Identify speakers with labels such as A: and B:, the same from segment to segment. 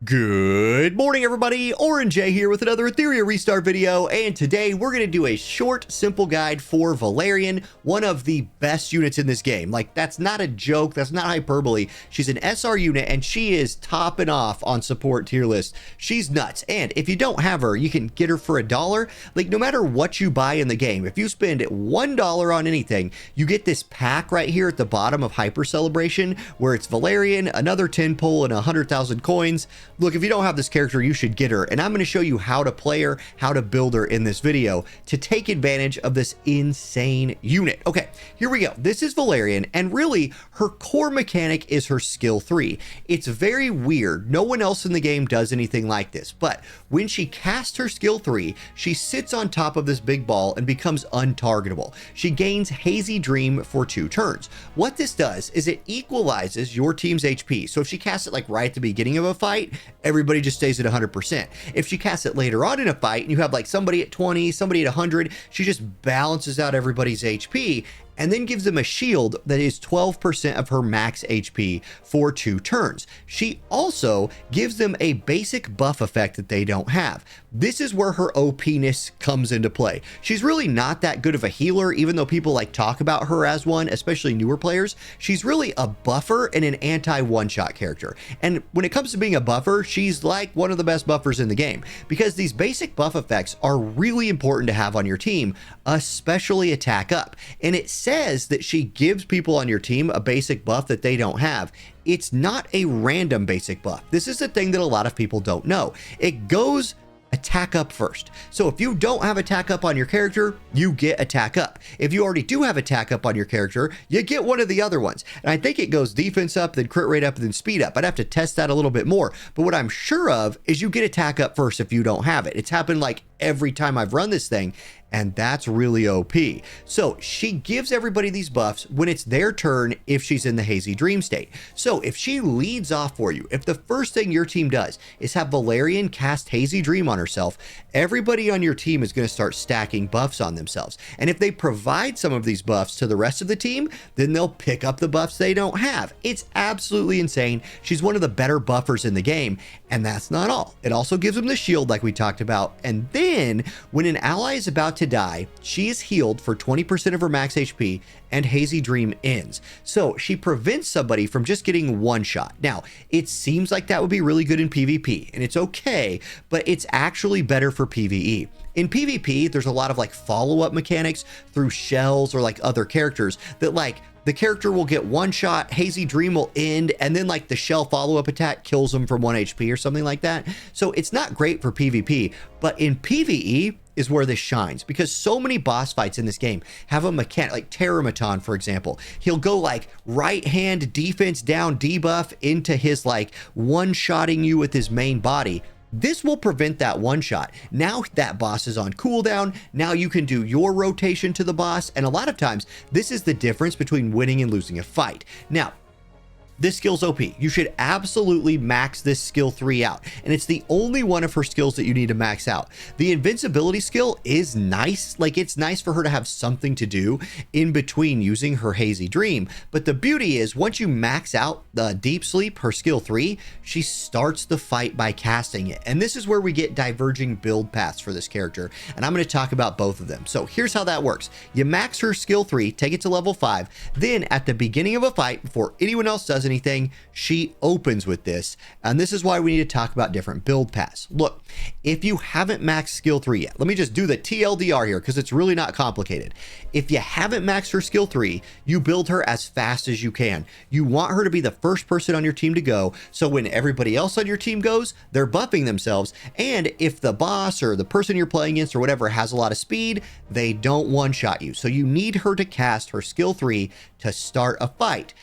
A: Good morning, everybody. Orange J here with another Etheria restart video, and today we're going to do a short, simple guide for Valerian, one of the best units in this game. Like, that's not a joke, that's not hyperbole. She's an SR unit, and she is topping off on support tier list. She's nuts, and if you don't have her, you can get her for $1. Like, no matter what you buy in the game, if you spend $1 on anything, you get this pack right here at the bottom of Hyper Celebration, where it's Valerian, another 10 pull, and 100,000 coins. Look, if you don't have this character, you should get her, and I'm going to show you how to play her, how to build her in this video to take advantage of this insane unit. Okay, here we go. This is Valerian, and really, her core mechanic is her skill 3. It's very weird. No one else in the game does anything like this, but when she casts her skill 3, she sits on top of this big ball and becomes untargetable. She gains Hazy Dream for 2 turns. What this does is it equalizes your team's HP. So if she casts it like right at the beginning of a fight, everybody just stays at 100%. If she casts it later on in a fight and you have like somebody at 20, somebody at 100, she just balances out everybody's HP and then gives them a shield that is 12% of her max HP for 2 turns. She also gives them a basic buff effect that they don't have. This is where her OP-ness comes into play. She's really not that good of a healer, even though people like talk about her as one, especially newer players. She's really a buffer and an anti-one-shot character. And when it comes to being a buffer, she's like one of the best buffers in the game, because these basic buff effects are really important to have on your team, especially attack up. And it says that she gives people on your team a basic buff that they don't have. It's not a random basic buff. This is the thing that a lot of people don't know. It goes attack up first. So if you don't have attack up on your character, you get attack up. If you already do have attack up on your character, you get one of the other ones. And I think it goes defense up, then crit rate up, then speed up. I'd have to test that a little bit more. But what I'm sure of is you get attack up first if you don't have it. It's happened like every time I've run this thing, and that's really OP. So she gives everybody these buffs when it's their turn if she's in the Hazy Dream state. So if she leads off for you, if the first thing your team does is have Valerian cast Hazy Dream on herself, everybody on your team is going to start stacking buffs on themselves. And if they provide some of these buffs to the rest of the team, then they'll pick up the buffs they don't have. It's absolutely insane. She's one of the better buffers in the game, and that's not all. It also gives them the shield like we talked about, and then when an ally is about to die, she is healed for 20% of her max HP and Hazy Dream ends. So she prevents somebody from just getting one shot. Now, it seems like that would be really good in PvP, and it's okay, but it's actually better for PvE. In PvP, there's a lot of like follow-up mechanics through shells or like other characters that like the character will get one shot, Hazy Dream will end, and then like the shell follow-up attack kills them from 1 HP or something like that. So it's not great for PvP, but in PvE is where this shines, because so many boss fights in this game have a mechanic, like Terramaton, for example. He'll go like right hand defense down debuff into his like one-shotting you with his main body. This will prevent that one shot. Now that boss is on cooldown. Now you can do your rotation to the boss. And a lot of times, this is the difference between winning and losing a fight. Now, this skill's OP. You should absolutely max this skill 3 out. And it's the only one of her skills that you need to max out. The invincibility skill is nice. Like, it's nice for her to have something to do in between using her Hazy Dream. But the beauty is, once you max out the Deep Sleep, her skill 3, she starts the fight by casting it. And this is where we get diverging build paths for this character. And I'm going to talk about both of them. So here's how that works. You max her skill 3, take it to level 5. Then at the beginning of a fight, before anyone else does anything, she opens with this. And this is why we need to talk about different build paths. Look, if you haven't maxed skill 3 yet, let me just do the TLDR here because it's really not complicated. If you haven't maxed her skill 3, you build her as fast as you can. You want her to be the first person on your team to go, so when everybody else on your team goes, they're buffing themselves. And if the boss or the person you're playing against or whatever has a lot of speed, they don't one-shot you. So you need her to cast her skill 3 to start a fight.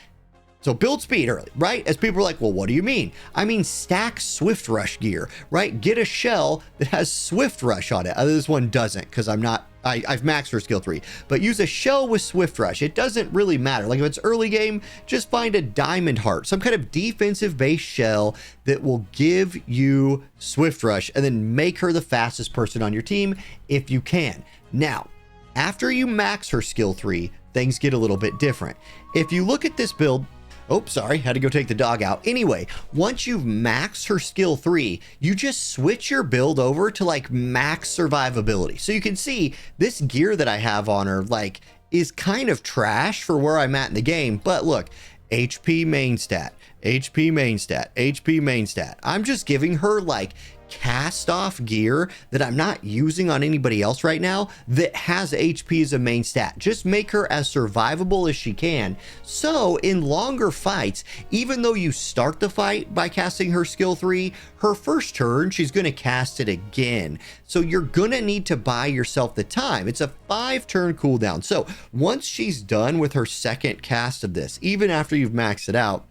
A: So build speed early, right? As people are like, well, what do you mean? I mean, stack Swift Rush gear, right? Get a shell that has Swift Rush on it. This one doesn't, because I've maxed her skill 3, but use a shell with Swift Rush. It doesn't really matter. Like if it's early game, just find a Diamond Heart, some kind of defensive based shell that will give you Swift Rush, and then make her the fastest person on your team if you can. Now, after you max her skill 3, things get a little bit different. If you look at this build, Oh, sorry, had to go take the dog out. Anyway, once you've maxed her skill 3, you just switch your build over to like max survivability. So you can see this gear that I have on her like is kind of trash for where I'm at in the game. But look, HP main stat, HP main stat, HP main stat. I'm just giving her like cast off gear that I'm not using on anybody else right now that has HP as a main stat. Just make her as survivable as she can. So in longer fights, even though you start the fight by casting her skill 3, her first turn, she's going to cast it again. So you're going to need to buy yourself the time. It's a 5-turn cooldown. So once she's done with her second cast of this, even after you've maxed it out,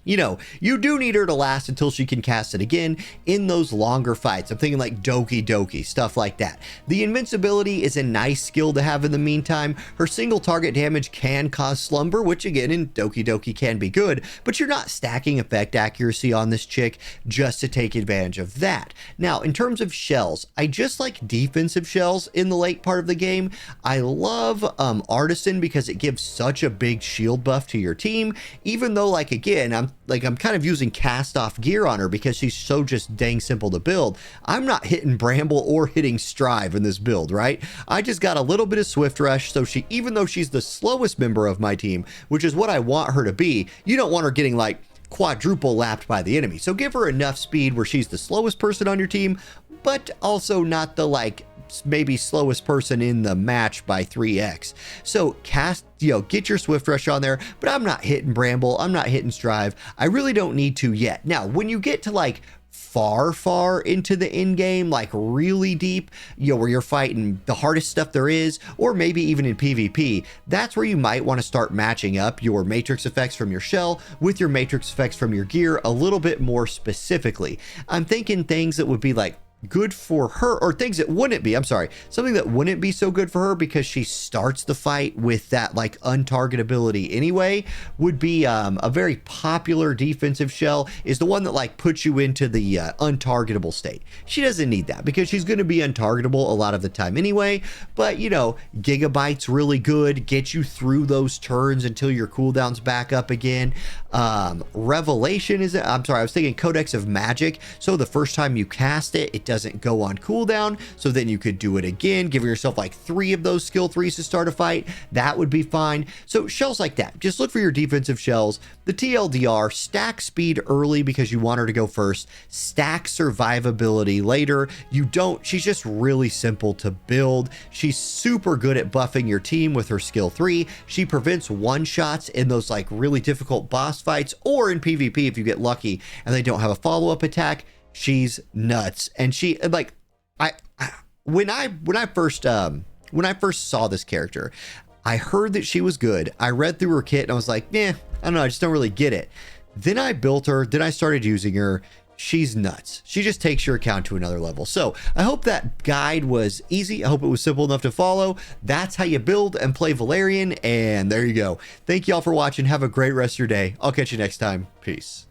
A: you know, you do need her to last until she can cast it again in those longer fights. I'm thinking like Doki Doki, stuff like that. The invincibility is a nice skill to have in the meantime. Her single target damage can cause slumber, which again in Doki Doki can be good, but you're not stacking effect accuracy on this chick just to take advantage of that. Now, in terms of shells, I just like defensive shells in the late part of the game. I love Artisan because it gives such a big shield buff to your team, even though like again, I'm kind of using cast off gear on her because she's so just dang simple to build. I'm not hitting Bramble or hitting Strive in this build, right? I just got a little bit of Swift Rush, so she, even though she's the slowest member of my team, which is what I want her to be, you don't want her getting like quadruple lapped by the enemy. So give her enough speed where she's the slowest person on your team, but also not the like maybe slowest person in the match by 3x. So cast, you know, get your Swift Rush on there, but I'm not hitting Bramble, I'm not hitting Strive. I really don't need to yet. Now, when you get to like far into the end game, like really deep, you know, where you're fighting the hardest stuff there is, or maybe even in PvP, that's where you might want to start matching up your matrix effects from your shell with your matrix effects from your gear a little bit more specifically. I'm thinking things that would be like good for her, or things that wouldn't be, I'm sorry, something that wouldn't be so good for her because she starts the fight with that like untargetability anyway, would be a very popular defensive shell is the one that like puts you into the untargetable state. She doesn't need that because she's going to be untargetable a lot of the time anyway, but you know, Gigabyte's really good, get you through those turns until your cooldown's back up again. Revelation is, I'm sorry, I was thinking Codex of Magic, so the first time you cast it, it doesn't go on cooldown, so then you could do it again, giving yourself like 3 of those skill 3s to start a fight. That would be fine. So shells like that, just look for your defensive shells. The TLDR, stack speed early because you want her to go first, stack survivability later. You don't, she's just really simple to build. She's super good at buffing your team with her skill 3. She prevents one-shots in those like really difficult boss fights, or in PvP if you get lucky and they don't have a follow-up attack. She's nuts. And she like when I first saw this character, I heard that she was good. I read through her kit and I was like, I don't know, I just don't really get it. Then I built her, then I started using her. She's nuts. She just takes your account to another level. So I hope that guide was easy. I hope it was simple enough to follow. That's how you build and play Valerian. And there you go. Thank you all for watching. Have a great rest of your day. I'll catch you next time. Peace.